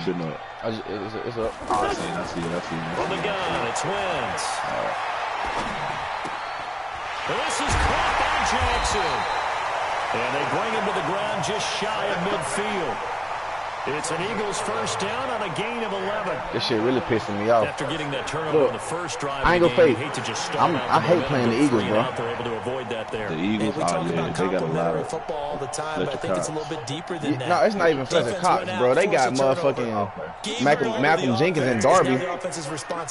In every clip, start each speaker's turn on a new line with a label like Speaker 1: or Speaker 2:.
Speaker 1: been up.
Speaker 2: It's up.
Speaker 1: Oh, I see it.
Speaker 3: From the gun, it's Wentz. This is caught by Jackson. And they bring him to the ground just shy of midfield. It's an Eagles first down on a gain of 11.
Speaker 2: This shit really pissing me off.
Speaker 3: After getting that turnover on the first drive,
Speaker 2: I ain't gonna fake.
Speaker 3: I
Speaker 2: hate playing the Eagles, bro.
Speaker 3: They're able to avoid that there.
Speaker 1: The Eagles,
Speaker 4: we talk about
Speaker 1: they got a lot of
Speaker 4: football all the time, but I think it's a little bit deeper than that.
Speaker 2: No, it's not even Fletcher Cox, bro. They got motherfucking Malcolm Jenkins and Darby.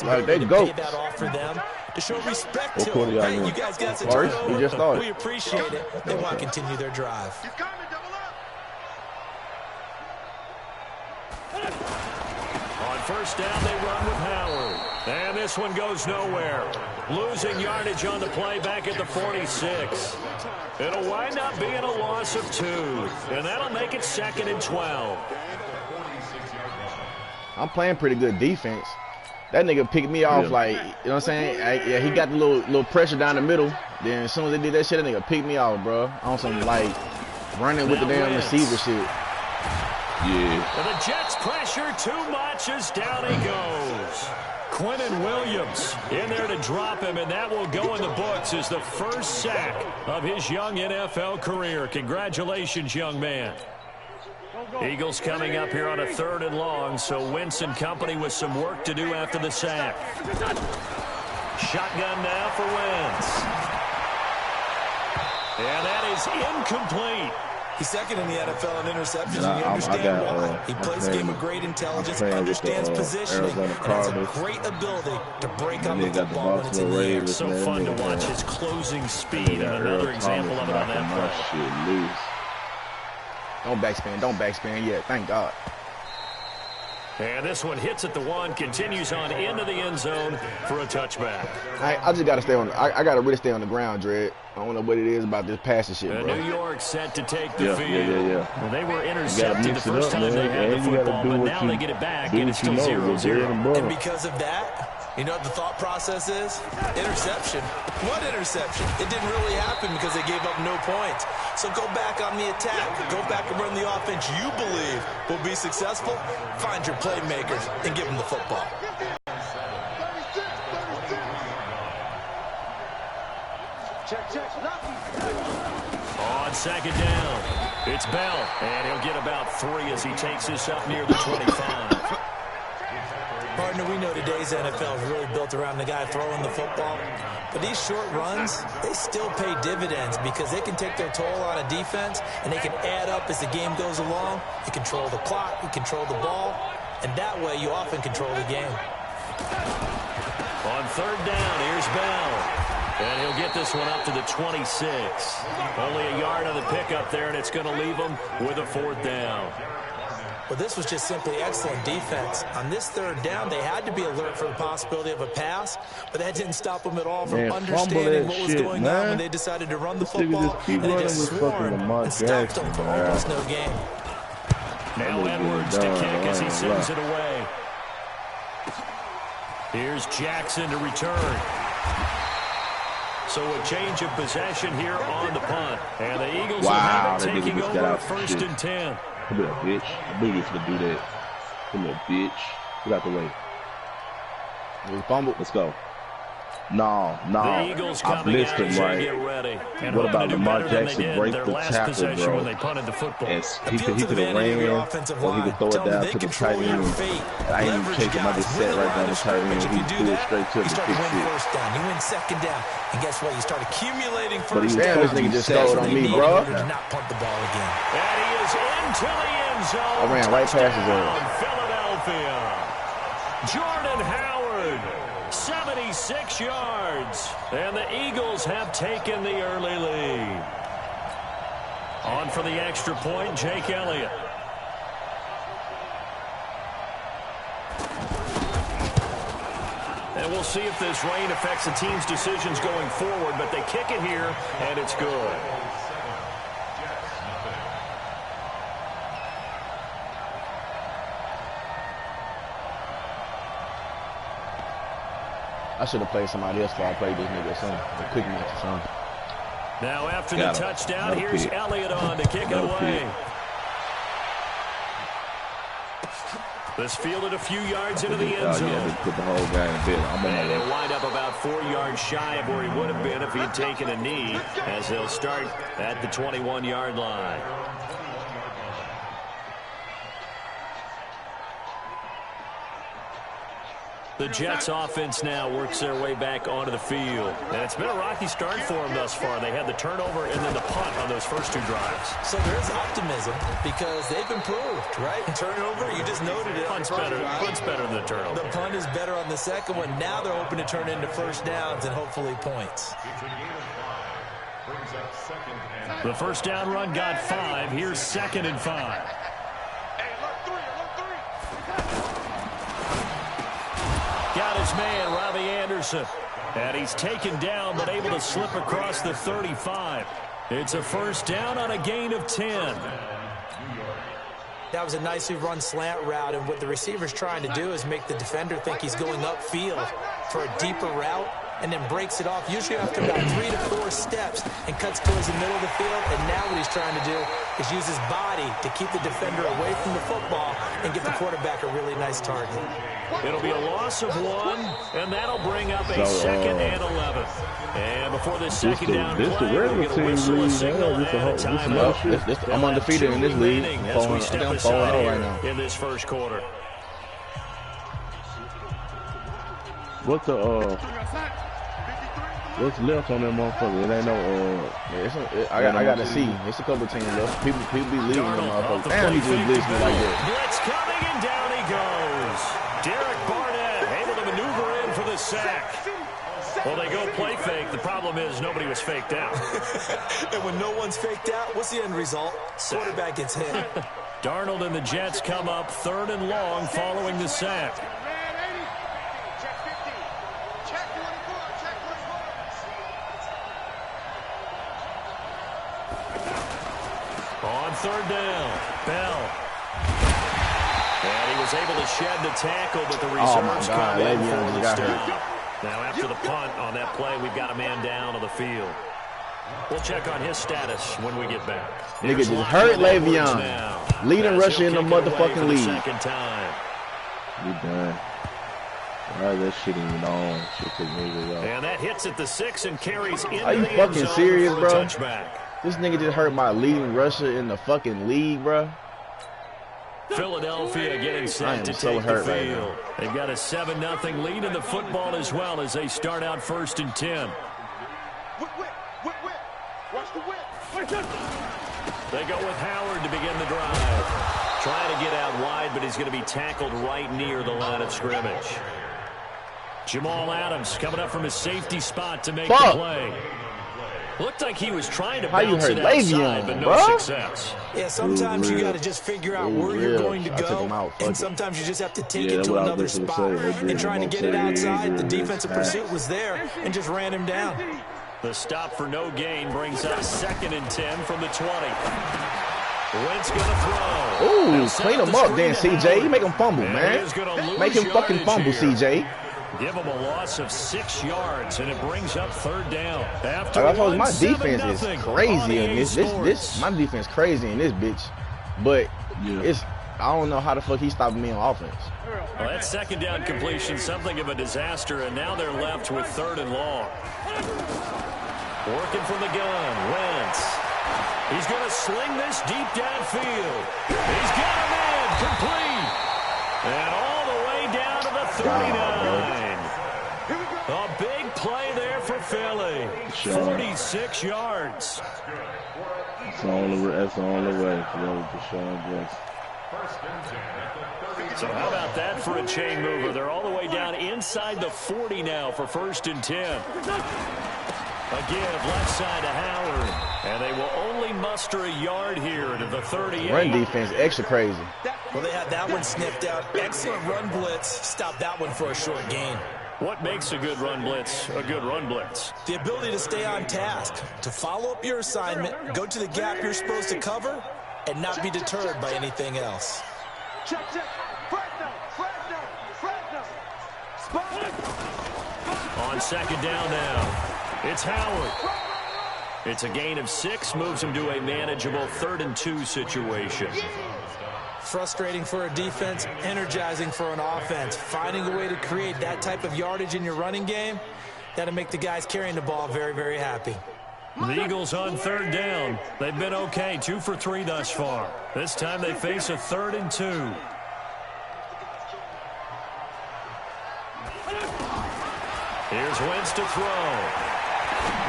Speaker 2: Like, they go.
Speaker 4: To show respect to them. Hey, you guys got some turnover.
Speaker 2: We just started.
Speaker 4: We appreciate it. They want to continue their drive.
Speaker 3: On first down, they run with Howard. And this one goes nowhere. Losing yardage on the play back at the 46. It'll wind up being a loss of 2. And that'll make it 2nd and 12.
Speaker 2: I'm playing pretty good defense. That nigga picked me off like, you know what I'm saying? Yeah, he got the little pressure down the middle. Then as soon as they did that shit, that nigga picked me off, bro. On some, like, running with the damn receiver shit.
Speaker 1: Yeah.
Speaker 3: And the Jets pressure too much as down he goes. Quinnen Williams in there to drop him, and that will go in the books as the first sack of his young NFL career. Congratulations, young man. Eagles coming up here on a 3rd and long, so Wentz and company with some work to do after the sack. Shotgun now for Wentz. And that is incomplete.
Speaker 4: He's 2nd in the NFL in interceptions, and you understand why. He plays a game of great intelligence, understands positioning, and has a great ability to break up the football when it's in the air.
Speaker 3: So fun to watch his closing speed, and another example of it on that play.
Speaker 2: Don't backspin yet, thank God.
Speaker 3: And this one hits at the 1, continues on into the end zone for a touchback.
Speaker 2: I just got to stay on. I got to really stay on the ground, Dredd. I don't know what it is about this passing shit, bro.
Speaker 3: New York set to take the field.
Speaker 1: Yeah.
Speaker 3: Well, they were intercepted the first time they had the football, but now they get it back, and it's still 0-0.
Speaker 4: And because of that, you know what the thought process is? Interception. What interception? It didn't really happen because they gave up no points. So go back on the attack. Go back and run the offense you believe will be successful. Find your playmakers and give them the football.
Speaker 3: On 2nd down, it's Bell, and he'll get about 3 as he takes this up near the 25.
Speaker 4: Partner, we know today's NFL is really built around the guy throwing the football. But these short runs, they still pay dividends because they can take their toll on a defense, and they can add up as the game goes along. You control the clock, you control the ball, and that way you often control the game.
Speaker 3: On 3rd down, here's Bell. And he'll get this one up to the 26. Only a yard on the pickup there, and it's going to leave him with a 4th down.
Speaker 4: Well, this was just simply excellent defense. On this 3rd down, they had to be alert for the possibility of a pass, but that didn't stop them at all from understanding what was going on when they decided to run the football, and they just swarmed and stopped them for almost no gain.
Speaker 3: Now Edwards to kick as he sends it away. Here's Jackson to return. So a change of possession here on the punt. And the Eagles will have it taking over 1st and 10.
Speaker 1: Come here, bitch. I knew you was going to do that. Come here, bitch. Get out the way. Let's go. No. I blitzed him right. What about Lamar Jackson break the tackle, bro?
Speaker 3: When they punted the football.
Speaker 1: He could have ran, or he could throw it down to the tight end. I ain't even chasing him. I just sat right down the tight end. He threw it straight to the
Speaker 4: kick. You win 2nd down, and guess what? You start accumulating first
Speaker 2: down. This nigga just stole it on me, bro.
Speaker 4: Not punt the ball again.
Speaker 3: And he is into the end zone.
Speaker 2: I ran right past his ass.
Speaker 3: Philadelphia. Jordan Howard. 76 yards, and the Eagles have taken the early lead. On for the extra point, Jake Elliott. And we'll see if this rain affects the team's decisions going forward, but they kick it here, and it's good.
Speaker 2: I should have played somebody else before I played this nigga or something. A quick match or something.
Speaker 3: Now after the touchdown, here's Elliott on to kick it away. This fielded a few yards into the end zone.
Speaker 1: Just put the whole guy in bed. I'm on my way.
Speaker 3: They'll wind up about 4 yards shy of where he would have been if he'd taken a knee, as they'll start at the 21-yard line. The Jets offense now works their way back onto the field. And it's been a rocky start for them thus far. They had the turnover and then the punt on those first 2 drives.
Speaker 4: So there's optimism because they've improved, right? Turnover, you just noted it.
Speaker 3: Punt's better than the turnover.
Speaker 4: The punt is better on the second one. Now they're hoping to turn into first downs and hopefully points.
Speaker 3: The first down run got 5. Here's 2nd and 5. Got his man, Robbie Anderson. And he's taken down, but able to slip across the 35. It's a first down on a gain of 10.
Speaker 4: That was a nicely run slant route, and what the receiver's trying to do is make the defender think he's going upfield for a deeper route, and then breaks it off, usually after about 3 to 4 steps, and cuts towards the middle of the field. And now what he's trying to do is use his body to keep the defender away from the football and get the quarterback a really nice target.
Speaker 3: It'll be a loss of 1, and that'll bring up a 2nd and 11. And before this second down play, we'll get a whistle, a signal, and a timeout.
Speaker 2: I'm undefeated in this league.
Speaker 3: As we step aside here
Speaker 2: right now
Speaker 3: in this first quarter.
Speaker 1: What's left on that motherfucker? It ain't no
Speaker 2: I got to see. It's a couple teams left. People be leaving them motherfuckers. Damn, he just blitzed me like that.
Speaker 3: Blitz coming, and down he goes. Derek Barnett able to maneuver in for the sack. Well, they go play fake. The problem is nobody was faked out.
Speaker 4: And when no one's faked out, what's the end result? Quarterback gets hit.
Speaker 3: Darnold and the Jets come up 3rd and long following the sack. On 3rd down, Bell. And he was able to shed the tackle, but the reserves come in for the stop. Now after the punt on that play, we've got a man down on the field. We'll check on his status when we get back.
Speaker 2: Nigga just hurt Le'Veon. Leading rusher in the motherfucking league.
Speaker 3: Second time.
Speaker 1: You done. Alright, that shit ain't on. Shit took me off.
Speaker 3: And that hits at the 6 and carries into
Speaker 2: Are you
Speaker 3: the
Speaker 2: fucking
Speaker 3: end zone
Speaker 2: serious,
Speaker 3: for
Speaker 2: bro?
Speaker 3: a touchback.
Speaker 2: This nigga just hurt my leading rusher in the fucking league, bro.
Speaker 3: Philadelphia getting set to take the field. They've got a 7-0 lead in the football as well as they start out 1st and 10. They go with Howard to begin the drive. Trying to get out wide, but he's going to be tackled right near the line of scrimmage. Jamal Adams coming up from his safety spot to make the play. Looked like he was trying to bounce it outside, but no success.
Speaker 4: Yeah, sometimes you got to just figure out where you're going to go, and sometimes you just have to take it to another spot. And trying to get it outside, the defensive pursuit was there and just ran him down.
Speaker 3: The stop for no gain brings up 2nd and 10 from the 20. Wentz going to throw.
Speaker 2: Ooh, clean him up then, CJ. You make him fumble, man. Make him fucking fumble, CJ.
Speaker 3: Give him a loss of 6 yards, and it brings up 3rd down. After
Speaker 2: I told you, my defense is crazy in this. My defense crazy in this bitch, but it's I don't know how the fuck he stopped me on offense.
Speaker 3: Well, that 2nd down completion, something of a disaster, and now they're left with 3rd and long. Working from the gun, Wentz. He's going to sling this deep downfield. He's got a man complete, and all the way down to the 39. A big play there for Philly. 46 yards.
Speaker 1: That's the only way.
Speaker 3: So how about that for a chain mover? They're all the way down inside the 40 now for 1st and 10. A give left side to Howard. And they will only muster a yard here to the 38.
Speaker 2: Run defense extra crazy.
Speaker 4: Well, they had that one snipped out. Excellent run blitz. Stop that one for a short gain.
Speaker 3: What makes a good run blitz a good run blitz?
Speaker 4: The ability to stay on task, to follow up your assignment, go to the gap you're supposed to cover, and not be deterred by anything else.
Speaker 3: On 2nd down now, it's Howard. It's a gain of 6, moves him to a manageable 3rd and 2 situation.
Speaker 4: frustrating for a defense, energizing for an offense. Finding a way to create that type of yardage in your running game, that'll make the guys carrying the ball very, very happy.
Speaker 3: The Eagles on third down. They've been okay, 2 for 3 thus far. This time they face a 3rd and 2. Here's Wentz to throw.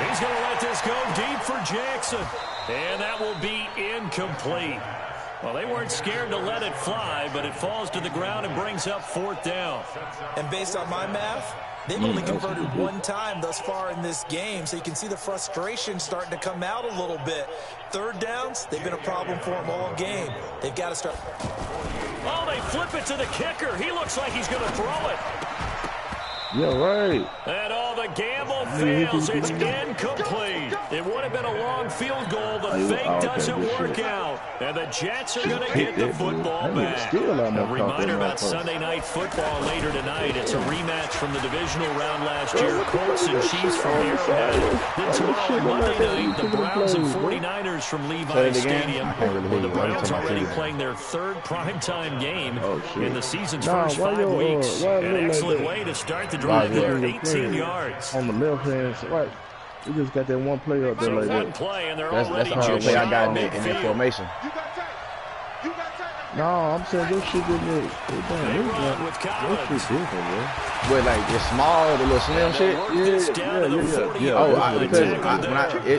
Speaker 3: He's going to let this go deep for Jackson. And that will be incomplete. Well, they weren't scared to let it fly, but it falls to the ground and brings up 4th down.
Speaker 4: And based on my math, they've only converted 1 time thus far in this game, so you can see the frustration starting to come out a little bit. 3rd downs, they've been a problem for them all game. They've got to start.
Speaker 3: Oh, they flip it to the kicker. He looks like he's going to throw it.
Speaker 1: Yeah, right.
Speaker 3: And all the gamble fails. It's incomplete. It would have been a long field goal. The fake doesn't work out. And the Jets are going to get the football back. A reminder about Sunday Night Football later tonight. It's a rematch from the divisional round last year. Colts and Chiefs from Arrowhead. Then tomorrow, Monday night, the Browns and 49ers from Levi Stadium. Where the Browns are already playing their 3rd primetime game in the season's first 5 weeks. An excellent way to start the drive there, 18 yards.
Speaker 1: On the left hand, right. We just got that one play up there like that.
Speaker 3: Play and they're
Speaker 2: that's the hard play I got in that formation.
Speaker 1: No, I'm saying this shit didn't
Speaker 3: with Collins.
Speaker 2: But like the small, the little slim shit. Yeah.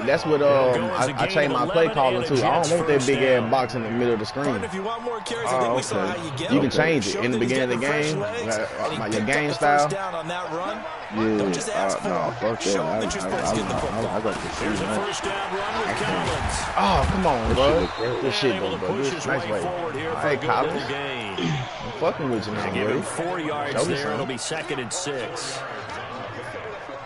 Speaker 2: That's what I changed my play calling too. I don't want that big ass box in the middle of the screen.
Speaker 4: If you want more carries, I think we saw how you get
Speaker 2: You can change it in the beginning of the game. Your game style.
Speaker 4: Don't just ask for
Speaker 1: fuck
Speaker 4: show them that you're supposed to get the football.
Speaker 1: I got this.
Speaker 3: Here's a 1st down run with Collins.
Speaker 2: Oh, come on, bro. This shit, bro. Nice way. Hey, Collins. I'm fucking with you now,
Speaker 3: Give him
Speaker 2: bro.
Speaker 3: 4 yards there. It'll be 2nd and 6.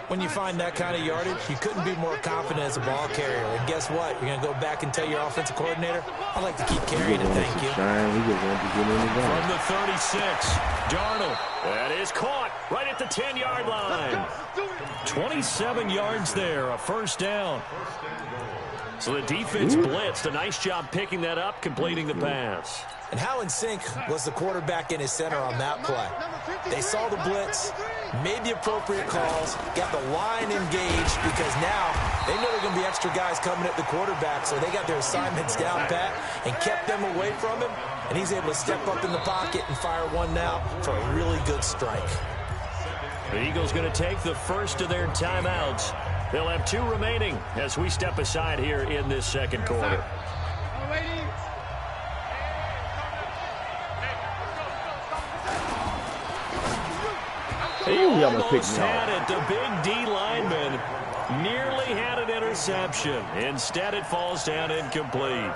Speaker 4: When you find that kind of yardage, you couldn't be more confident as a ball carrier. And guess what? You're going to go back and tell your offensive coordinator, I'd like to keep carrying it, thank you.
Speaker 3: From the 36, Darnold. That is caught right at the 10-yard line. 27 yards there, a 1st down. So the defense blitzed. A nice job picking that up, completing the pass.
Speaker 4: And how in sync was the quarterback in his center on that play? They saw the blitz, made the appropriate calls, got the line engaged because now they know there are going to be extra guys coming at the quarterback, so they got their assignments down pat and kept them away from him, and he's able to step up in the pocket and fire one now for a really good strike.
Speaker 3: The Eagles going to take the first of their timeouts. They'll have 2 remaining as we step aside here in this 2nd quarter. He almost had it. The big D lineman nearly had an interception. Instead, it falls down incomplete.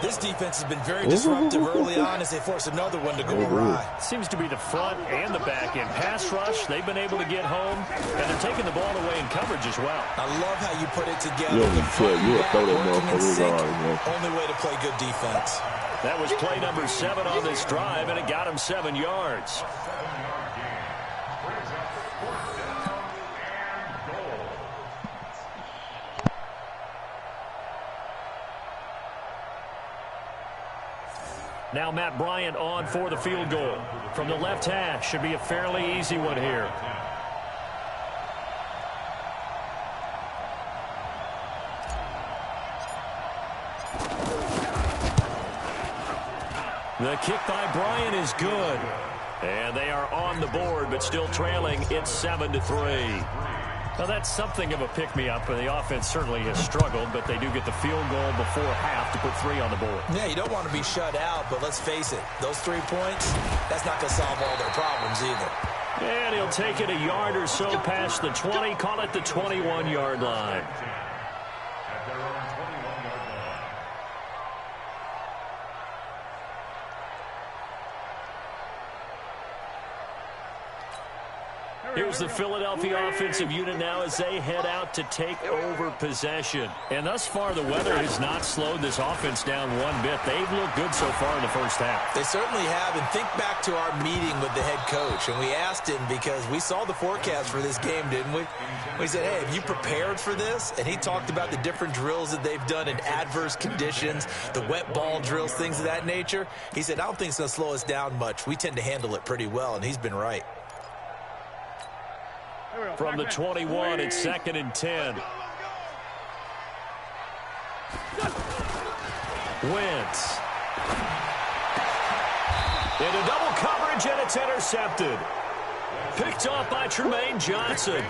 Speaker 4: This defense has been very disruptive early on as they force another one to go awry.
Speaker 3: Seems to be the front and the back end. Pass rush, they've been able to get home, and they're taking the ball away in coverage as well.
Speaker 4: I love how you put it together. The front and back working in sync. Only way to play good defense.
Speaker 3: That was play number 7 on this drive, and it got him 7 yards. Now Matt Bryant on for the field goal. From the left hash, should be a fairly easy one here. The kick by Bryant is good. And they are on the board, but still trailing. It's 7-3. Now, that's something of a pick-me-up, and the offense certainly has struggled, but they do get the field goal before half to put 3 on the board.
Speaker 4: Yeah, you don't want to be shut out, but let's face it, those 3 points, that's not going to solve all their problems either.
Speaker 3: And he'll take it a yard or so past the 20, call it the 21-yard line. Here's the Philadelphia offensive unit now as they head out to take over possession. And thus far, the weather has not slowed this offense down one bit. They've looked good so far in the first half.
Speaker 4: They certainly have. And think back to our meeting with the head coach. And we asked him because we saw the forecast for this game, didn't we? We said, hey, have you prepared for this? And he talked about the different drills that they've done in adverse conditions, the wet ball drills, things of that nature. He said, I don't think it's going to slow us down much. We tend to handle it pretty well, and he's been right.
Speaker 3: From the 21, it's 2nd and 10. Wentz. Into double coverage, and it's intercepted. Picked off by Tremaine Johnson.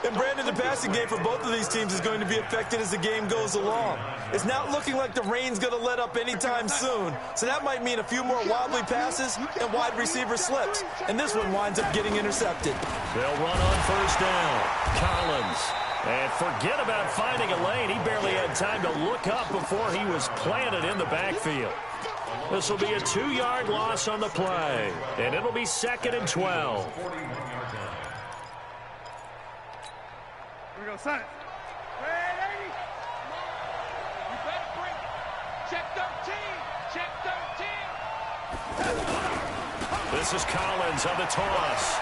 Speaker 5: And Brandon, the passing game for both of these teams is going to be affected as the game goes along. It's not looking like the rain's going to let up anytime soon. So that might mean a few more wobbly passes and wide receiver slips. And this one winds up getting intercepted.
Speaker 3: They'll run on first down. Collins. And forget about finding a lane. He barely had time to look up before he was planted in the backfield. This will be a 2-yard loss on the play. And it'll be 2nd and 12.
Speaker 6: Son. Ready? You better bring it. Check 13. Check 13.
Speaker 3: This is Collins on the toss.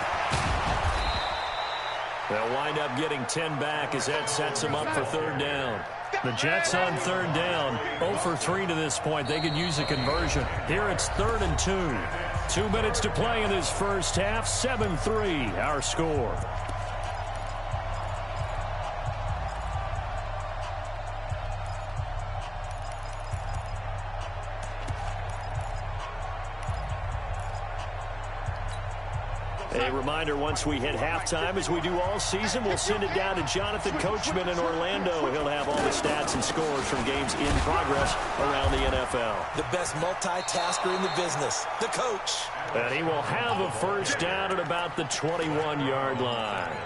Speaker 3: They'll wind up getting 10 back as that sets them up for 3rd down. The Jets on 3rd down, 0 for 3 to this point. They could use a conversion. Here it's 3rd and 2. 2 minutes to play in this first half. 7-3 our score. A reminder, once we hit halftime, as we do all season, we'll send it down to Jonathan Coachman in Orlando. He'll have all the stats and scores from games in progress around the NFL.
Speaker 4: The best multitasker in the business, the coach.
Speaker 3: And he will have a first down at about the 21-yard line.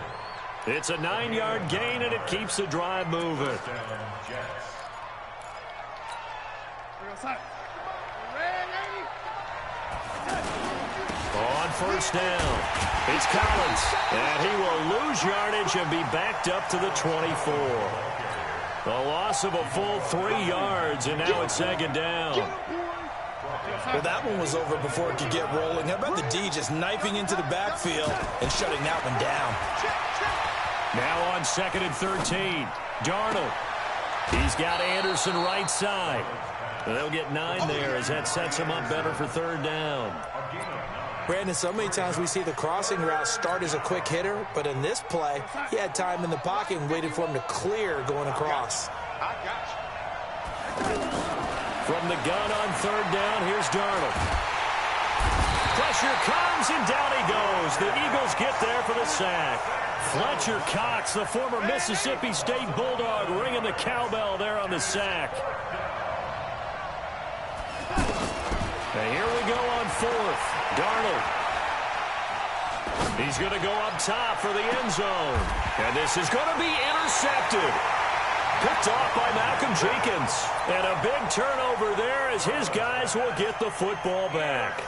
Speaker 3: It's a 9-yard gain, and it keeps the drive moving. On first down, it's Collins, and he will lose yardage and be backed up to the 24. The loss of a full 3 yards, and now it's 2nd down.
Speaker 4: Well, that one was over before it could get rolling. How about the D just knifing into the backfield and shutting that one down?
Speaker 3: Now on 2nd and 13, Darnold. He's got Anderson right side. They'll get 9 there as that sets him up better for 3rd down.
Speaker 4: Brandon, so many times we see the crossing route start as a quick hitter, but in this play, he had time in the pocket and waited for him to clear going across.
Speaker 3: From the gun on 3rd down, here's Darnold. Pressure comes, and down he goes. The Eagles get there for the sack. Fletcher Cox, the former Mississippi State Bulldog, ringing the cowbell there on the sack. And here we go on 4th. Darnold. He's going to go up top for the end zone. And this is going to be intercepted. Picked off by Malcolm Jenkins. And a big turnover there as his guys will get the football back.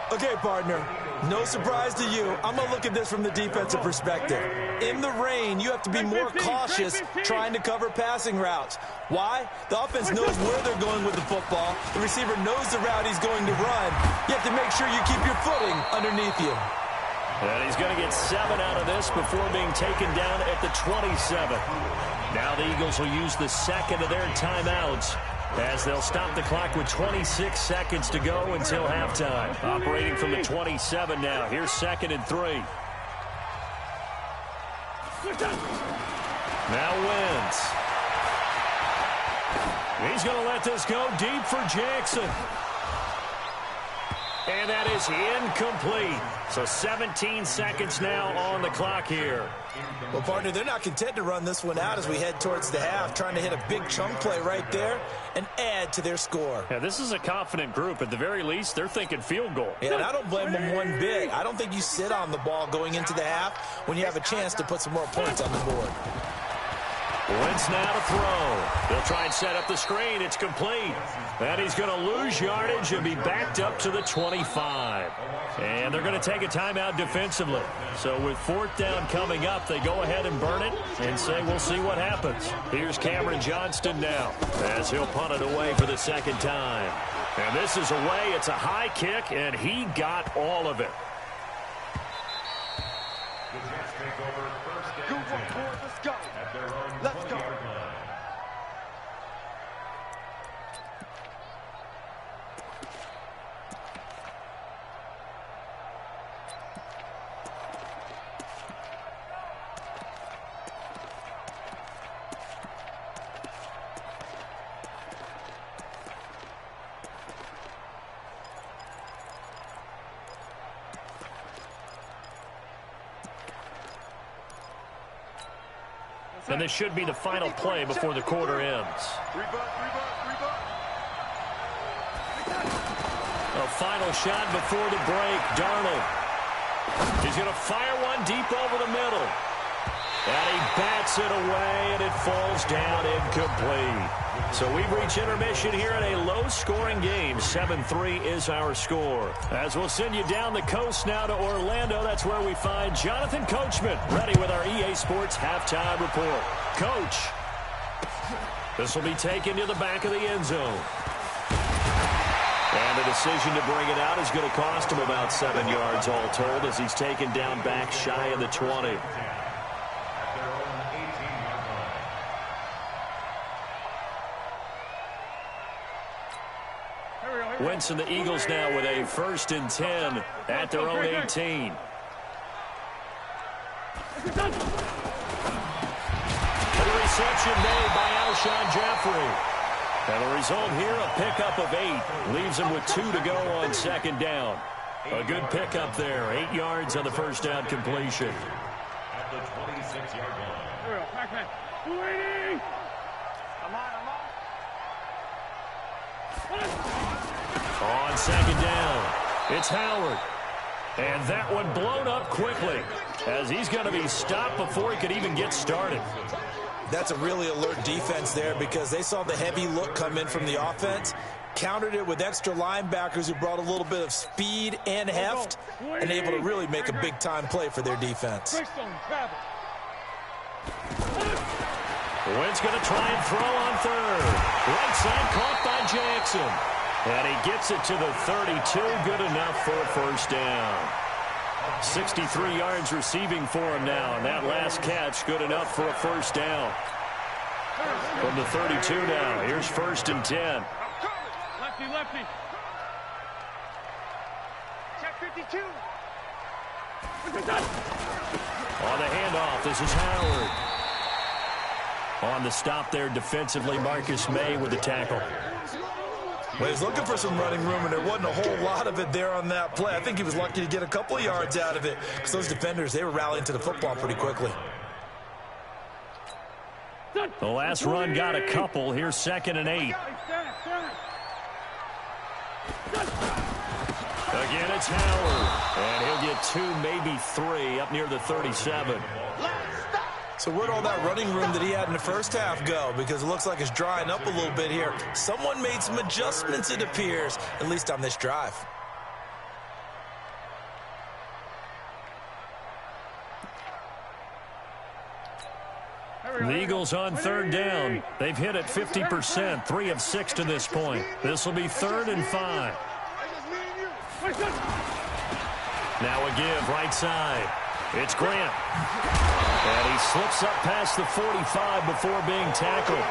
Speaker 5: Okay, partner, no surprise to you. I'm going to look at this from the defensive perspective. In the rain, you have to be more cautious trying to cover passing routes. Why? The offense knows where they're going with the football. The receiver knows the route he's going to run. You have to make sure you keep your footing underneath you.
Speaker 3: And he's going to get 7 out of this before being taken down at the 27. Now the Eagles will use the second of their timeouts as they'll stop the clock with 26 seconds to go until halftime. Operating from the 27 now. Here's 2nd and 3. Now Wentz. He's going to let this go deep for Jackson. And that is incomplete. So 17 seconds now on the clock here.
Speaker 4: Well, partner, they're not content to run this one out as we head towards the half, trying to hit a big chunk play right there and add to their score.
Speaker 3: Yeah, this is a confident group. At the very least, they're thinking field goal.
Speaker 4: Yeah, and I don't blame them one bit. I don't think you sit on the ball going into the half when you have a chance to put some more points on the board.
Speaker 3: Wentz now to throw. They'll try and set up the screen. It's complete. And he's going to lose yardage and be backed up to the 25. And they're going to take a timeout defensively. So with 4th down coming up, they go ahead and burn it and say we'll see what happens. Here's Cameron Johnston now as he'll punt it away for the 2nd time. And this is away. It's a high kick, and he got all of it.
Speaker 6: Let's go. Let's go.
Speaker 3: And this should be the final play before the quarter ends. A final shot before the break. Darnold. He's going to fire one deep over the middle. And he bats it away, and it falls down incomplete. So we've reached intermission here in a low-scoring game. 7-3 is our score. As we'll send you down the coast now to Orlando, that's where we find Jonathan Coachman, ready with our EA Sports halftime report. Coach, this will be taken to the back of the end zone. And the decision to bring it out is going to cost him about 7 yards all told as he's taken down back shy of the 20. Wentz and the Eagles now with a 1st and 10 at their own 18. The reception made by Alshon Jeffrey. And the result here, a pickup of 8. Leaves him with 2 to go on 2nd down. A good pickup there. 8 yards on the 1st down completion.
Speaker 6: At the 26-yard line. 280. Come on.
Speaker 3: On 2nd down, it's Howard. And that one blown up quickly as he's going to be stopped before he could even get started.
Speaker 5: That's a really alert defense there because they saw the heavy look come in from the offense, countered it with extra linebackers who brought a little bit of speed and heft, and able to really make a big-time play for their defense.
Speaker 3: Wentz going to try and throw on 3rd. Right side caught by Jackson. And he gets it to the 32. Good enough for a 1st down. 63 yards receiving for him now. And that last catch good enough for a 1st down. From the 32 now. Here's 1st and 10.
Speaker 6: Lefty. Check 52.
Speaker 3: On the handoff, this is Howard. On the stop there defensively, Marcus May with the tackle.
Speaker 5: Well, he's looking for some running room, and there wasn't a whole lot of it there on that play. I think he was lucky to get a couple of yards out of it because those defenders, they were rallying to the football pretty quickly.
Speaker 3: The last run got a couple. Here's 2nd and 8. Again, it's Howard. And he'll get 2, maybe 3 up near the 37.
Speaker 5: So where'd all that running room that he had in the first half go? Because it looks like it's drying up a little bit here. Someone made some adjustments, it appears, at least on this drive.
Speaker 3: The Eagles on 3rd down. They've hit it 50%, 3 of 6 to this point. This will be 3rd and 5. Now a give, right side. It's Grant. And he slips up past the 45 before being tackled.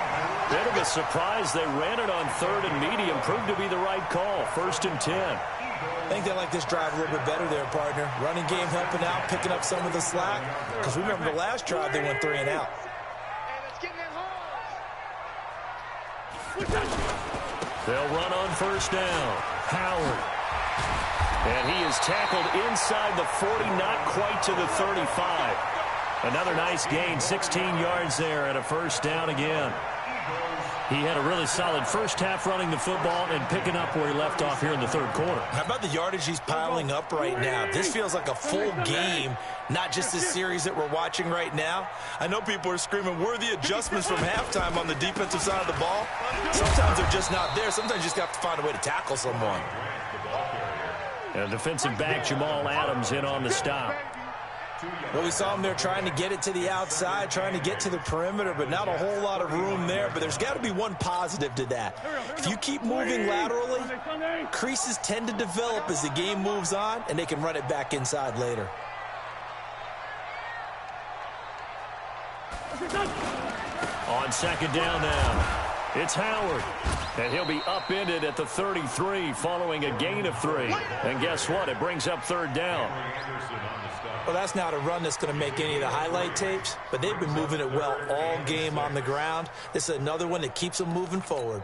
Speaker 3: Bit of a surprise. They ran it on 3rd and medium. Proved to be the right call. 1st and 10.
Speaker 5: I think they like this drive a little bit better there, partner. Running game helping out, picking up some of the slack. Because remember the last drive, they went 3 and out.
Speaker 3: They'll run on 1st down. Howard. And he is tackled inside the 40, not quite to the 35. Another nice gain, 16 yards there and a 1st down again. He had a really solid first half running the football and picking up where he left off here in the third quarter.
Speaker 5: How about the yardage he's piling up right now? This feels like a full game, not just this series that we're watching right now. I know people are screaming, where are the adjustments from halftime on the defensive side of the ball? Sometimes they're just not there. Sometimes you just have to find a way to tackle someone.
Speaker 3: And defensive back Jamal Adams in on the stop.
Speaker 5: Well, we saw him there trying to get it to the outside, trying to get to the perimeter, but not a whole lot of room there. But there's got to be one positive to that. If you keep moving laterally, creases tend to develop as the game moves on, and they can run it back inside later.
Speaker 3: On second down now, it's Howard. And he'll be upended at the 33 following a gain of 3. And guess what? It brings up third down.
Speaker 5: Well, that's not a run that's going to make any of the highlight tapes, but they've been moving it well all game on the ground. This is another one that keeps them moving forward.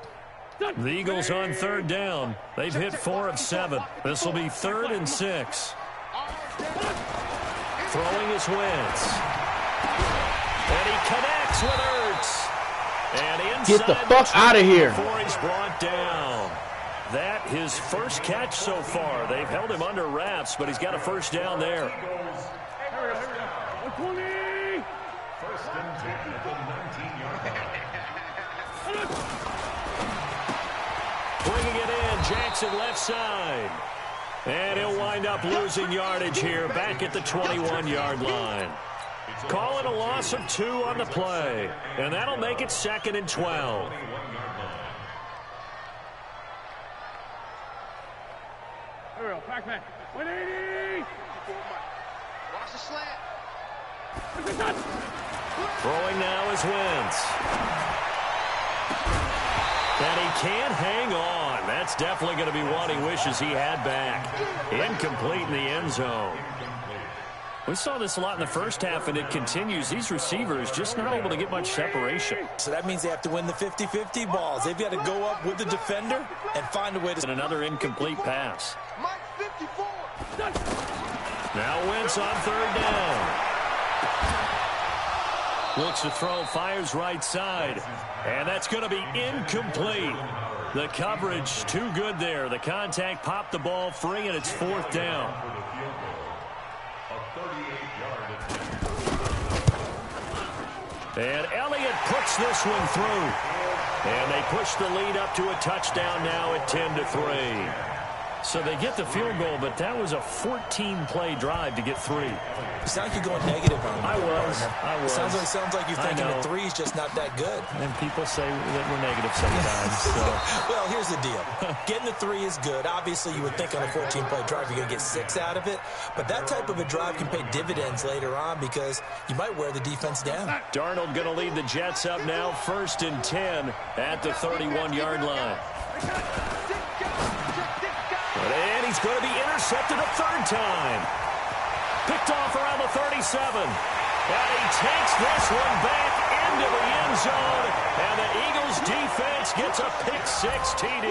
Speaker 3: The Eagles on third down. They've hit 4 of 7. This will be 3rd and 6. Throwing is Wentz. And he connects with Ertz. And inside
Speaker 2: get the fuck out of here
Speaker 3: before he's brought down. That his first catch so far. They've held him under wraps, but he's got a first down there. Bringing it in, Jackson left side. And he'll wind up losing yardage here back at the 21-yard line. Calling a loss of 2 on the play. And that'll make it 2nd and 12.
Speaker 6: Pac-Man, 180. Watch the slant.
Speaker 3: Throwing now is Wentz. And he can't hang on. That's definitely going to be one he wishes he had back. Incomplete in the end zone. We saw this a lot in the first half, and it continues. These receivers just not able to get much separation.
Speaker 5: So that means they have to win the 50-50 balls. They've got to go up with the defender and find a way to...
Speaker 3: And another incomplete pass.
Speaker 6: Mike 54.
Speaker 3: Now Wentz on third down. Looks to throw, fires right side. And that's going to be incomplete. The coverage too good there. The contact popped the ball free, and it's 4th down. And Elliott puts this one through. And they push the lead up to a touchdown now at 10-3. So they get the field goal, but that was a 14-play drive to get 3.
Speaker 5: You sound like you're going negative on me.
Speaker 3: I was.
Speaker 5: Sounds like you're thinking the 3's just not that good.
Speaker 3: And people say that we're negative sometimes. So.
Speaker 5: Well, here's the deal. Getting the 3 is good. Obviously, you would think on a 14-play drive you're going to get 6 out of it. But that type of a drive can pay dividends later on because you might wear the defense down.
Speaker 3: Darnold going to lead the Jets up now, 1st and 10 at the 31-yard line. And he's going to be intercepted a 3rd time. Picked off around the 37. And he takes this one back into the end zone. And the Eagles defense gets a pick-6 TD.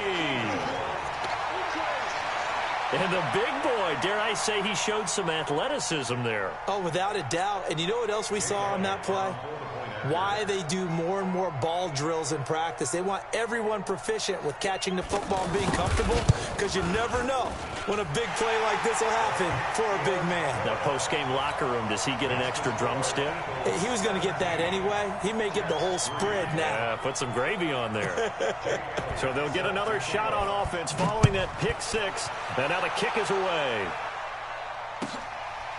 Speaker 3: And the big boy, dare I say, he showed some athleticism there.
Speaker 5: Oh, without a doubt. And you know what else we saw on that play? Why they do more and more ball drills in practice. They want everyone proficient with catching the football and being comfortable because you never know when a big play like this will happen for a big man.
Speaker 3: Now, post-game locker room, does he get an extra drumstick?
Speaker 5: He was going to get that anyway. He may get the whole spread now.
Speaker 3: Yeah, put some gravy on there. So they'll get another shot on offense following that pick-6. And now the kick is away.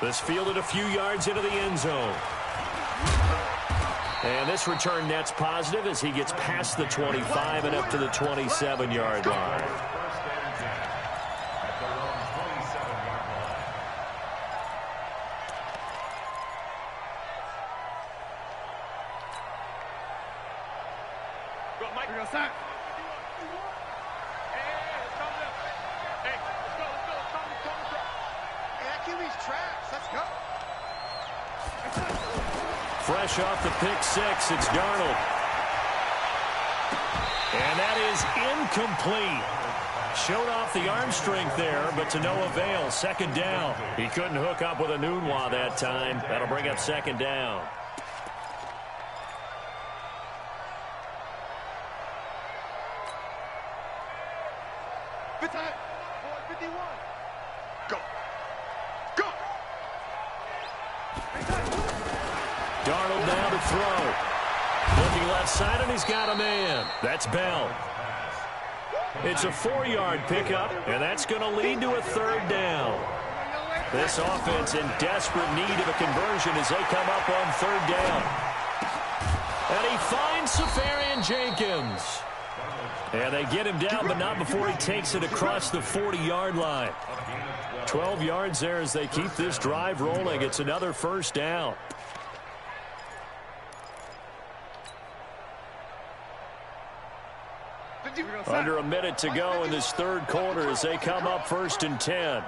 Speaker 3: This fielded a few yards into the end zone. And this return net's positive as he gets past the 25 and up to the 27-yard line. Fresh off the pick-6, it's Darnold. And that is incomplete. Showed off the arm strength there, but to no avail. 2nd down. He couldn't hook up with a Nunwa that time. That'll bring up 2nd down. Darnold now to throw. Looking left side, and he's got a man. That's Bell. It's a 4-yard pickup, and that's going to lead to a 3rd down. This offense in desperate need of a conversion as they come up on 3rd down. And he finds Safarian Jenkins. And they get him down, but not before he takes it across the 40-yard line. 12 yards there as they keep this drive rolling. It's another 1st down. Under a minute to go in this 3rd quarter as they come up 1st and 10.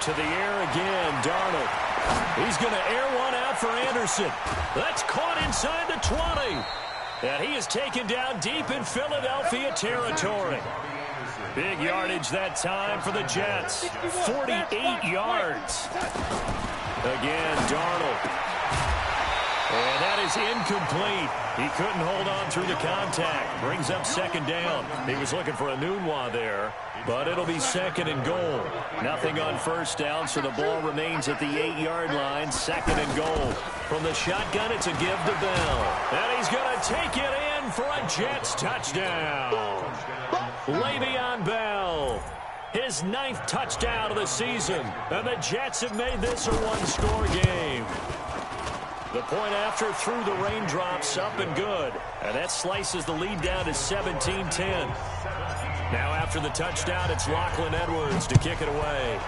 Speaker 3: To the air again, Darnold. He's going to air one out for Anderson. That's caught inside the 20. And he is taken down deep in Philadelphia territory. Big yardage that time for the Jets. 48 yards. Again, Darnold. And that is incomplete. He couldn't hold on through the contact. Brings up 2nd down. He was looking for a Nunwa there, but it'll be 2nd and goal. Nothing on 1st down, so the ball remains at the 8-yard line. 2nd and goal. From the shotgun, it's a give to Bell. And he's going to take it in for a Jets touchdown. Le'Veon Bell. His 9th touchdown of the season. And the Jets have made this a 1-score game. The point after through the raindrops, up and good. And that slices the lead down to 17-10. Now after the touchdown, it's Lachlan Edwards to kick it away.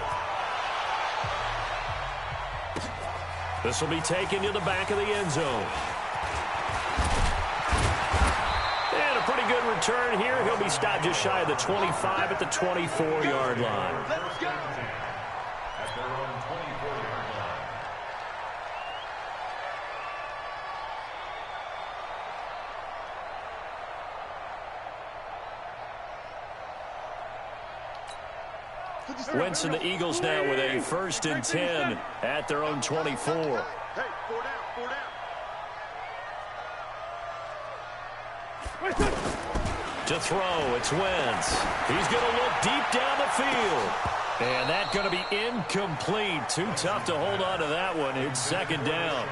Speaker 3: This will be taken to the back of the end zone. And a pretty good return here. He'll be stopped just shy of the 25 at the 24-yard line. Wentz and the Eagles now with a 1st and 10 at their own 24. To throw, it's Wentz. He's going to look deep down the field. And that's going to be incomplete. Too tough to hold on to that one. It's 2nd down.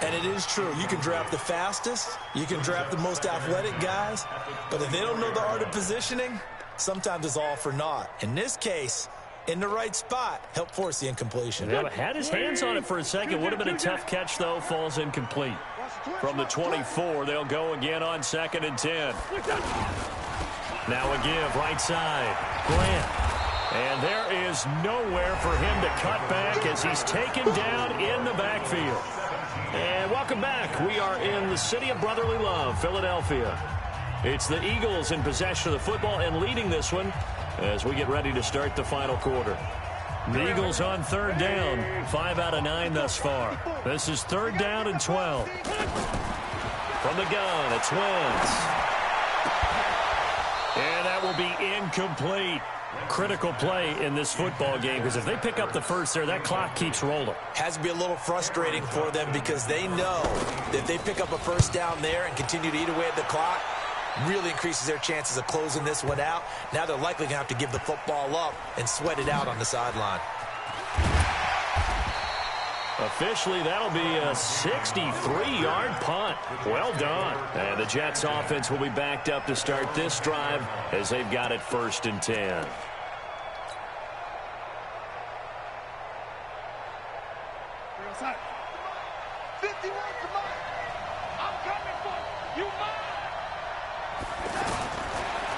Speaker 5: And it is true. You can draft the fastest. You can draft the most athletic guys. But if they don't know the art of positioning, sometimes it's all for naught. In this case, in the right spot, help force the incompletion.
Speaker 3: Yeah, but had his hands on it for a second. Would have been a tough catch, though. Falls incomplete. From the 24, they'll go again on 2nd and 10. Now a give, right side. Grant. And there is nowhere for him to cut back as he's taken down in the backfield. And welcome back. We are in the city of brotherly love, Philadelphia. It's the Eagles in possession of the football and leading this one as we get ready to start the final quarter. The Eagles on 3rd down, 5 out of 9 thus far. This is 3rd down and 12. From the gun, it's Wentz. And that will be incomplete. Critical play in this football game because if they pick up the first there, that clock keeps rolling.
Speaker 5: Has to be a little frustrating for them because they know that if they pick up a 1st down there and continue to eat away at the clock, really increases their chances of closing this one out. Now they're likely going to have to give the football up and sweat it out on the sideline.
Speaker 3: Officially, that'll be a 63-yard punt. Well done. And the Jets offense will be backed up to start this drive as they've got it 1st and 10.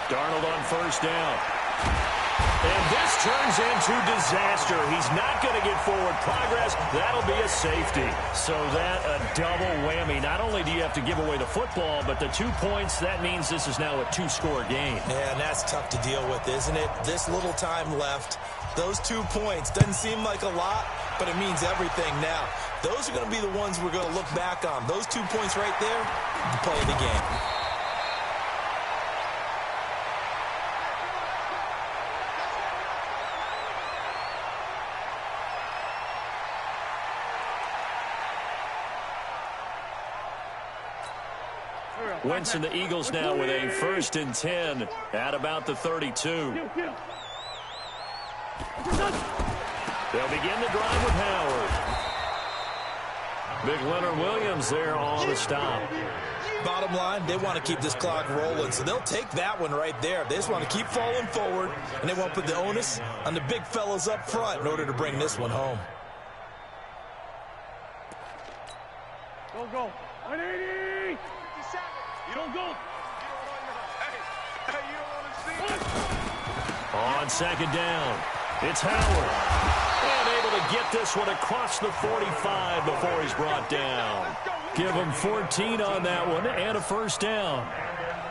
Speaker 3: Darnold on 1st down. And this turns into disaster. He's not going to get forward progress. That'll be a safety. So that a double whammy. Not only do you have to give away the football, but the 2 points, that means this is now a 2-score game.
Speaker 5: Yeah, and that's tough to deal with, isn't it? This little time left. Those 2 points doesn't seem like a lot, but it means everything now. Those are going to be the ones we're going to look back on. Those 2 points right there, the play of the game.
Speaker 3: Wentz and the Eagles now with a 1st and 10 at about the 32. They'll begin the drive with Howard. Big Leonard Williams there on the stop.
Speaker 5: Bottom line, they want to keep this clock rolling, so they'll take that one right there. They just want to keep falling forward, and they want to put the onus on the big fellas up front in order to bring this one home.
Speaker 6: Go. 180. 57. You don't go. Hey, you don't want to see it.
Speaker 3: On second down, it's Howard. And able to get this one across the 45 before he's brought down. Give him 14 on that one and a first down.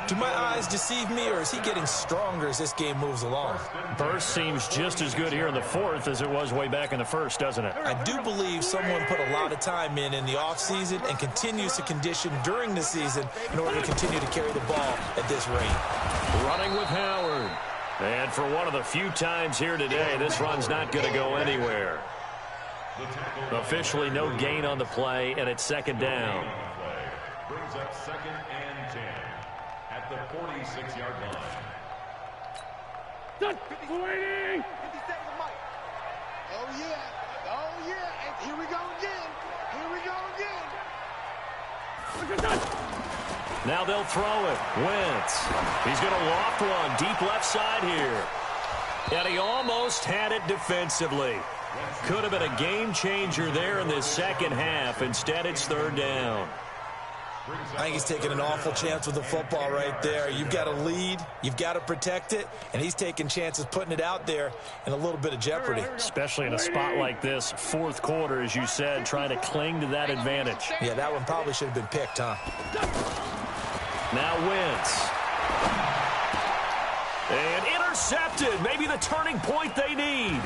Speaker 5: Do my eyes deceive me, or is he getting stronger as this game moves along?
Speaker 3: Burst seems just as good here in the fourth as it was way back in the first, doesn't it?
Speaker 5: I do believe someone put a lot of time in the offseason and continues to condition during the season in order to continue to carry the ball at this rate.
Speaker 3: Running with Howard. And for one of the few times here today, this run's not going to go anywhere. Officially no gain on the play, and it's second down.
Speaker 7: Brings up 2nd and 10 at the 46-yard line.
Speaker 6: Done. 280. 50 seconds, Mike. Oh, yeah. And here we go again.
Speaker 3: Now they'll throw it. Wentz. He's going to loft one deep left side here. And he almost had it defensively. Could have been a game changer there in this second half. Instead, it's third down.
Speaker 5: I think he's taking an awful chance with the football right there. You've got to lead, you've got to protect it, and he's taking chances putting it out there in a little bit of jeopardy.
Speaker 3: Especially in a spot like this, fourth quarter, as you said, trying to cling to that advantage.
Speaker 5: Yeah, that one probably should have been picked, huh?
Speaker 3: Now Wentz. And intercepted. Maybe the turning point they need.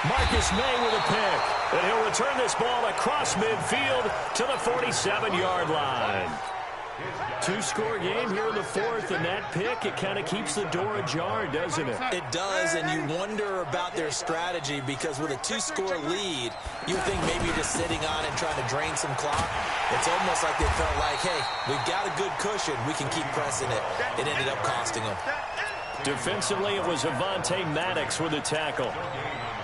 Speaker 3: Marcus May with a pick. And he'll return this ball across midfield to the 47-yard line. Two-score game here in the fourth, and that pick, it kind of keeps the door ajar, doesn't it?
Speaker 5: It does, and you wonder about their strategy because with a two-score lead, you think maybe you're just sitting on and trying to drain some clock. It's almost like they felt like, hey, we've got a good cushion. We can keep pressing it. It ended up costing them.
Speaker 3: Defensively, it was Avonte Maddox with a tackle.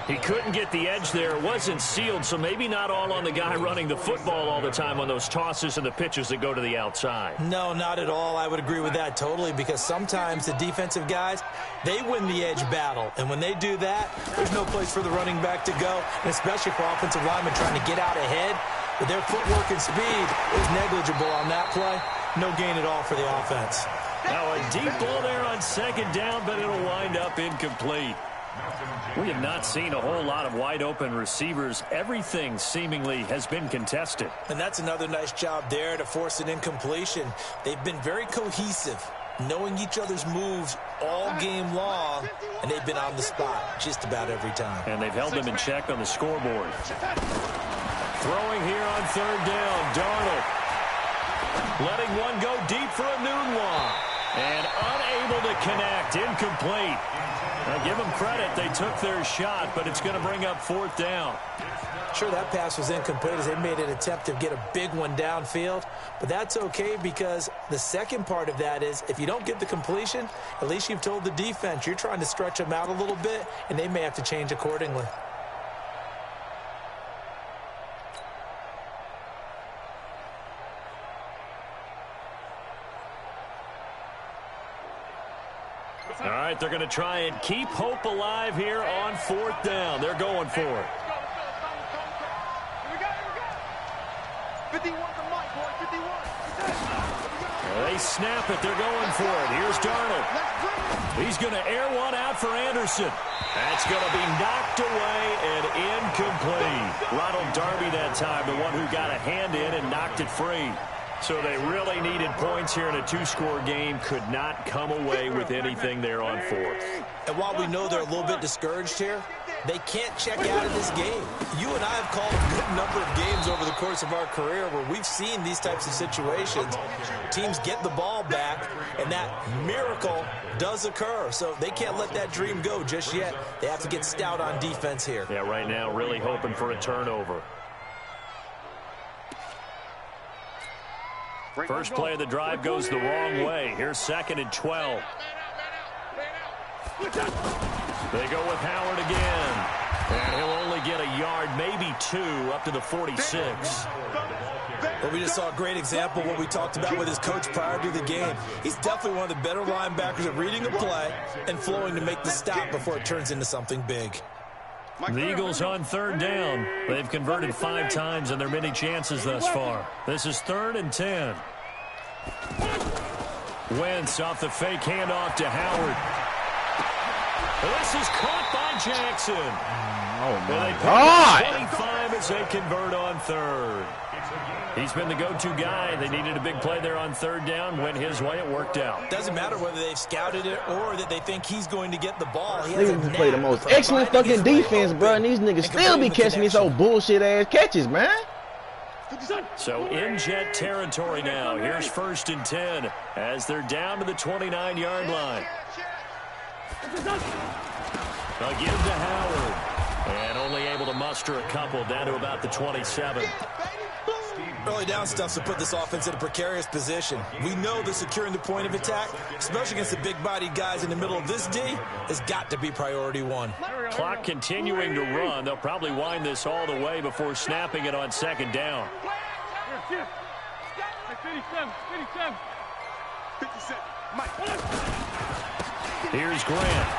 Speaker 3: He couldn't get the edge there. It wasn't sealed, so maybe not all on the guy running the football all the time on those tosses and the pitches that go to the outside.
Speaker 5: No, not at all. I would agree with that totally because sometimes the defensive guys, they win the edge battle. And when they do that, there's no place for the running back to go, and especially for offensive linemen trying to get out ahead. With their footwork and speed, it was negligible on that play. No gain at all for the offense.
Speaker 3: Now a deep ball there on second down, but it'll wind up incomplete. We have not seen a whole lot of wide-open receivers. Everything seemingly has been contested.
Speaker 5: And that's another nice job there to force an incompletion. They've been very cohesive, knowing each other's moves all game long, and they've been on the spot just about every time.
Speaker 3: And they've held them in check on the scoreboard. Throwing here on third down, Darnold. Letting one go deep for a noon one. And unable to connect, incomplete. Now give them credit, they took their shot, but it's going to bring up fourth down.
Speaker 5: Sure, that pass was incomplete as they made an attempt to get a big one downfield, but that's okay because the second part of that is if you don't get the completion, at least you've told the defense you're trying to stretch them out a little bit, and they may have to change accordingly.
Speaker 3: All right, they're going to try and keep hope alive here on fourth down. They're going for it.
Speaker 6: 51 to Mike, boy, 51.
Speaker 3: They snap it. They're going for it. Here's Darnold. He's going to air one out for Anderson. That's going to be knocked away and incomplete. Ronald Darby that time, the one who got a hand in and knocked it free. So they really needed points here in a two-score game. Could not come away with anything there on fourth.
Speaker 5: And while we know they're a little bit discouraged here, they can't check out of this game. You and I have called a good number of games over the course of our career where we've seen these types of situations. Teams get the ball back, and that miracle does occur. So they can't let that dream go just yet. They have to get stout on defense here.
Speaker 3: Yeah, right now really hoping for a turnover. First play of the drive goes the wrong way. Here's 2nd and 12. They go with Howard again. And he'll only get a yard, maybe 2, up to the 46.
Speaker 5: Well, we just saw a great example of what we talked about with his coach prior to the game. He's definitely one of the better linebackers at reading a play and flowing to make the stop before it turns into something big.
Speaker 3: The Eagles on 3rd down. They've converted 5 times in their many chances thus far. This is 3rd and 10. Wentz off the fake handoff to Howard. This is caught by Jackson.
Speaker 2: Oh, my God.
Speaker 3: 25 as they convert on 3rd. He's been the go-to guy. They needed a big play there on 3rd down. Went his way. It worked out.
Speaker 5: Doesn't matter whether they've scouted it or that they think he's going to get the ball. He
Speaker 2: niggas play the most excellent fucking defense, bro, and these niggas still be catching these old bullshit-ass catches, man.
Speaker 3: So in Jet territory now. Here's 1st and 10 as they're down to the 29-yard line. Again to Howard. And only able to muster a couple down to about the 27.
Speaker 5: Early down stuff to put this offense in a precarious position. We know that securing the point of attack, especially against the big-bodied guys in the middle of this D, has got to be priority 1.
Speaker 3: Clock continuing to run. They'll probably wind this all the way before snapping it on 2nd down.
Speaker 6: 57.
Speaker 3: Here's Grant.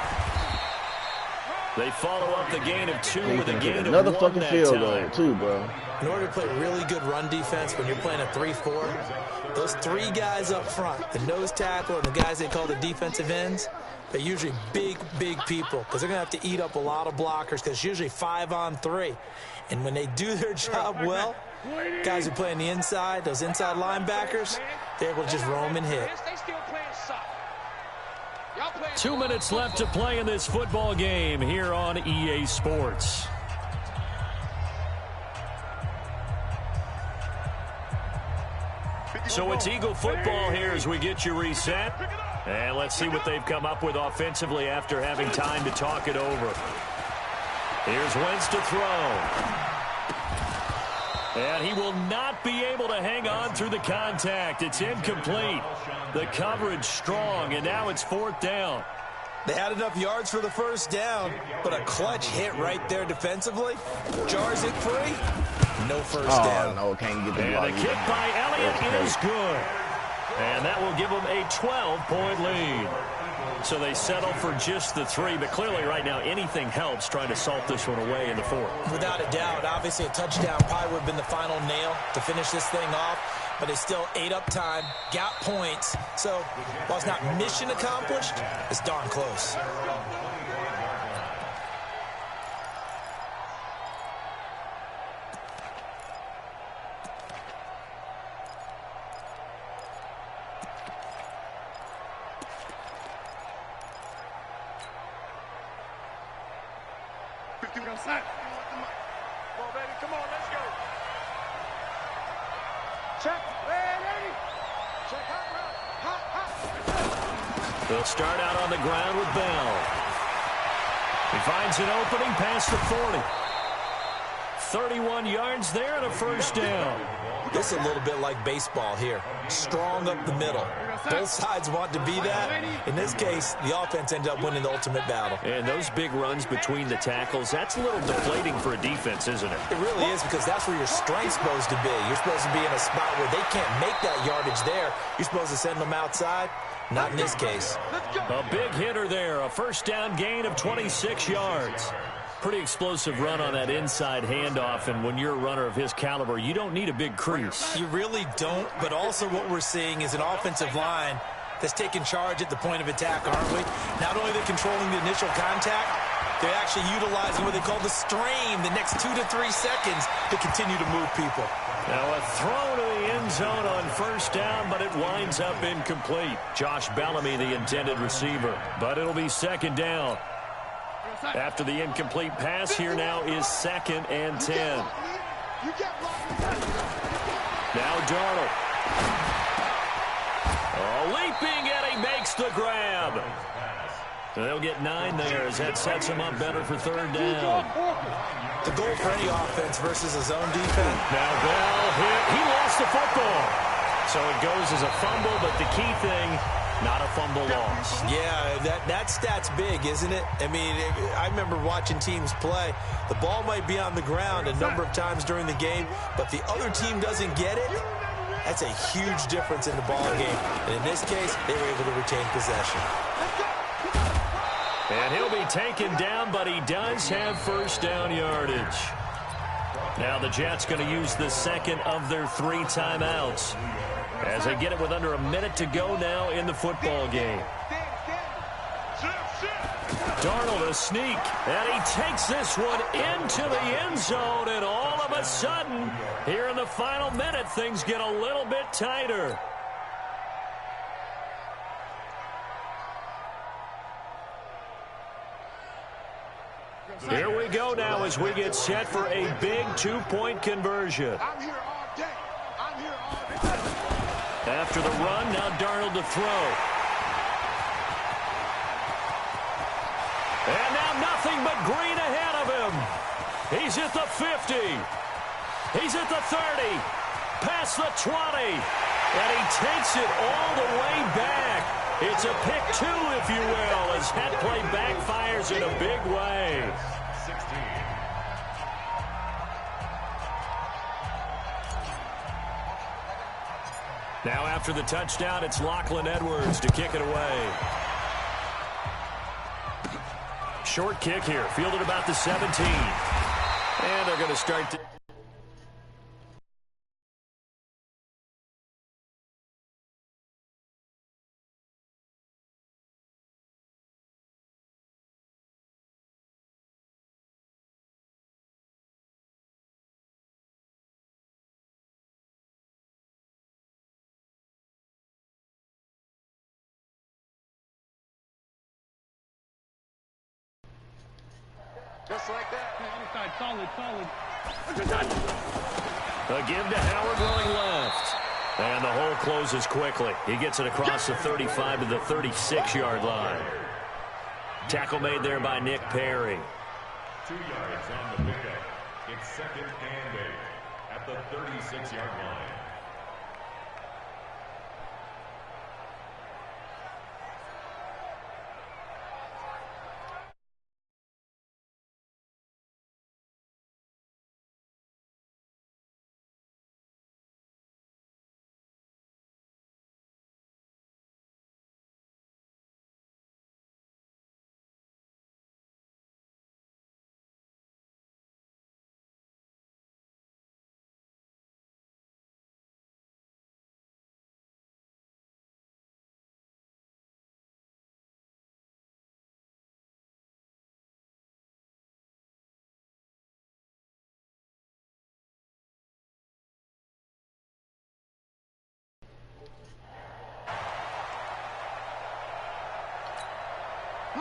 Speaker 3: They follow up the gain of 2 with a gain of 1
Speaker 2: another fucking field goal,
Speaker 3: time.
Speaker 2: too, bro.
Speaker 5: In order to play really good run defense when you're playing a 3-4, those 3 guys up front, the nose tackle and the guys they call the defensive ends, they're usually big, big people because they're going to have to eat up a lot of blockers because it's usually 5 on 3. And when they do their job well, guys who play on the inside, those inside linebackers, they're able to just roam and hit.
Speaker 3: 2 minutes left to play in this football game here on EA Sports. So it's Eagle football here as we get you reset. And let's see what they've come up with offensively after having time to talk it over. Here's Wentz to throw. And he will not be able to hang on through the contact. It's incomplete. The coverage strong, and now it's 4th down.
Speaker 5: They had enough yards for the 1st down, but a clutch hit right there defensively. Jars it free. No 1st down.
Speaker 2: No, can't get the ball.
Speaker 3: And the kick by Elliott is good. And that will give them a 12-point lead. So they settle for just the 3, but clearly right now anything helps trying to salt this one away in the 4th.
Speaker 5: Without a doubt, obviously a touchdown probably would have been the final nail to finish this thing off, but they still ate up time, got points. So while it's not mission accomplished, it's darn close.
Speaker 6: Outside. Come on, baby. Come on, let's go. Check. Ready. Check. Hot.
Speaker 3: They'll start out on the ground with Bell. He finds an opening past the 40. 31 yards there and a 1st down.
Speaker 5: This is a little bit like baseball here. Strong up the middle. Both sides want to be that. In this case, the offense ended up winning the ultimate battle.
Speaker 3: And those big runs between the tackles, that's a little deflating for a defense, isn't it?
Speaker 5: It really is, because that's where your strength's supposed to be. You're supposed to be in a spot where they can't make that yardage there. You're supposed to send them outside. Not in this case.
Speaker 3: A big hitter there. A 1st down gain of 26 yards. Pretty explosive run on that inside handoff, and when you're a runner of his caliber, you don't need a big crease.
Speaker 5: You really don't, but also what we're seeing is an offensive line that's taking charge at the point of attack, aren't we? Not only are they controlling the initial contact, they're actually utilizing what they call the strain, the next 2 to 3 seconds to continue to move people.
Speaker 3: Now a throw to the end zone on 1st down, but it winds up incomplete. Josh Bellamy, the intended receiver, but it'll be 2nd down. After the incomplete pass, here now is 2nd and 10. Now Darnold. Oh, leaping, and he makes the grab. They'll get 9 there as that sets him up better for 3rd down.
Speaker 5: The goal for any offense versus a zone defense.
Speaker 3: Now Bell hit. He lost the football. So it goes as a fumble, but the key thing, Not a fumble loss.
Speaker 5: Yeah, that stat's big, isn't it? I mean, I remember watching teams play. The ball might be on the ground a number of times during the game, but the other team doesn't get it. That's a huge difference in the ball game. And in this case, they were able to retain possession.
Speaker 3: And he'll be taken down, but he does have first down yardage. Now the Jets going to use the second of their 3 timeouts as they get it with under a minute to go now in the football game. Darnold a sneak, and he takes this one into the end zone, and all of a sudden, here in the final minute, things get a little bit tighter. Here we go now as we get set for a big 2-point conversion. After the run, now Darnold to throw. And now nothing but green ahead of him. He's at the 50. He's at the 30. Past the 20. And he takes it all the way back. It's a pick 2, if you will, as that play backfires in a big way.
Speaker 7: 16.
Speaker 3: Now after the touchdown, it's Lachlan Edwards to kick it away. Short kick here, fielded about the 17. And they're going to start to...
Speaker 6: Just like that. Solid.
Speaker 3: A give to Howard running left. And the hole closes quickly. He gets it across the 35 to the 36-yard line. Tackle made there by Nick Perry.
Speaker 7: 2 yards on the pickup. It's 2nd and 8 at the 36-yard line.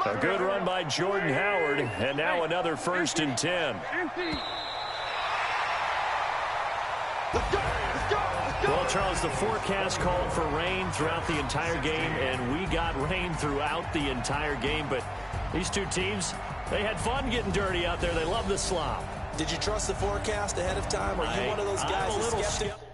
Speaker 3: A good run by Jordan Howard, and now another 1st and 10. Well, Charles, the forecast called for rain throughout the entire game, and we got rain throughout the entire game. But these two teams, they had fun getting dirty out there. They love the slop.
Speaker 5: Did you trust the forecast ahead of time? Are you one of those guys that's skeptical?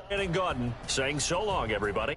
Speaker 3: And Gordon saying so long, everybody.